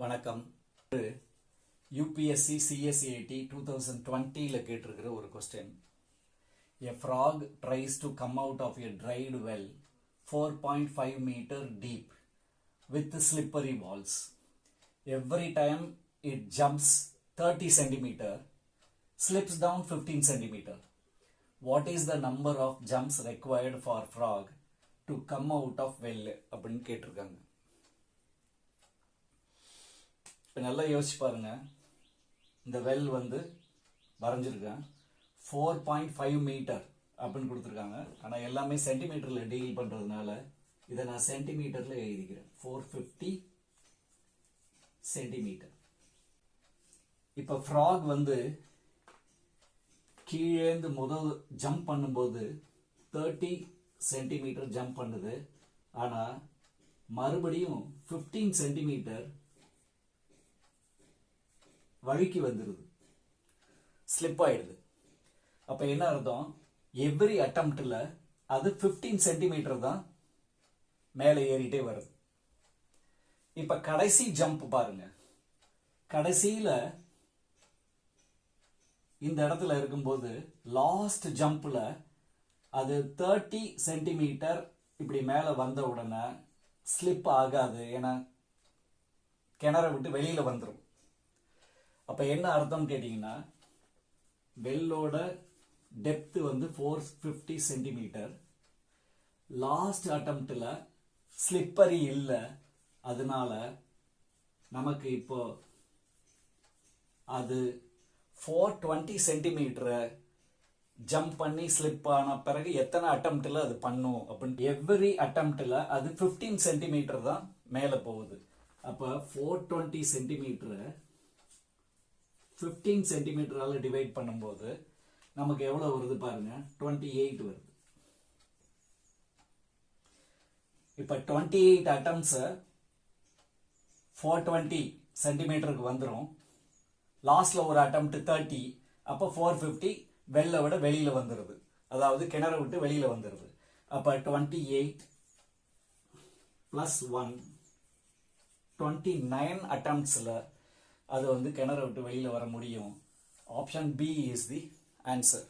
வணக்கம். UPSC CSAT 2020ல கேட்டிருக்கிற ஒரு question. A frog tries to come out of a dried well 4.5 meter deep with slippery walls. Every time it jumps 30 centimeter, slips down 15 centimeter. What is the number of jumps required for frog to come out of well? அப்படின்னு கேட்டிருக்காங்க. இப்போ நல்லா யோசிச்சு பாருங்க. இந்த well வரைஞ்சிருக்கேன் 4.5 metre அப்படின்னு கொடுத்துருக்காங்க. ஆனால் எல்லாமே சென்டிமீட்டரில் டீல் பண்ணுறதுனால இதை நான் சென்டிமீட்டரில் எழுதிக்கிறேன். 450 சென்டிமீட்டர். இப்போ ஃப்ராக் கீழேந்து முதல் ஜம்ப் பண்ணும்போது 30 சென்டிமீட்டர் ஜம்ப் பண்ணுது. ஆனால் மறுபடியும் 15 சென்டிமீட்டர் வழுக்கி வந்துடுது, ஸ்லிப் ஆயிடுது. அப்போ என்ன அர்த்தம்? எவ்ரி அட்டம்ப்டில் அது 15 சென்டிமீட்டர் தான் மேலே ஏறிட்டே வருது. இப்போ கடைசி ஜம்ப் பாருங்க. கடைசியில் இந்த இடத்துல இருக்கும்போது லாஸ்ட் ஜம்பில் அது 30 சென்டிமீட்டர் இப்படி மேலே வந்த உடனே ஸ்லிப் ஆகாது, ஏன்னா கிணற விட்டு வெளியில் வந்துடும். அப்போ என்ன அர்த்தம் கேட்டிங்கன்னா, வெல்லோட டெப்த் 450 சென்டிமீட்டர். லாஸ்ட் அட்டம்ப்டில் ஸ்லிப்பரி இல்லை, அதனால நமக்கு இப்போ அது 420 சென்டிமீட்டரை ஜம்ப் பண்ணி ஸ்லிப் ஆன பிறகு எத்தனை அட்டம்ப்டில் அது பண்ணும் அப்படின்னு, எவ்ரி அட்டம்ப்டில் அது 15 சென்டிமீட்டர் தான் மேலே போகுது. அப்போ 420 சென்டிமீட்டரை 15 சென்டிமீட்டரால் டிவைட் பண்ணும்போது நமக்கு எவ்வளோ வருது பாருங்க, 28 வருது. இப்போ 28 அட்டம்ப்ஸை 420 சென்டிமீட்டருக்கு வந்துடும். லாஸ்ட்ல ஒரு அட்டம்ப்ட் 30, அப்போ 450 வெள்ளை விட வெளியில் வந்துடுது, அதாவது கிணற விட்டு வெளியில் வந்துடுது. அப்போ 28 + 1 29 அட்டம்ப்ட்ஸில் அது கிணற விட்டு வெளியில் வர முடியும். Option B is the answer.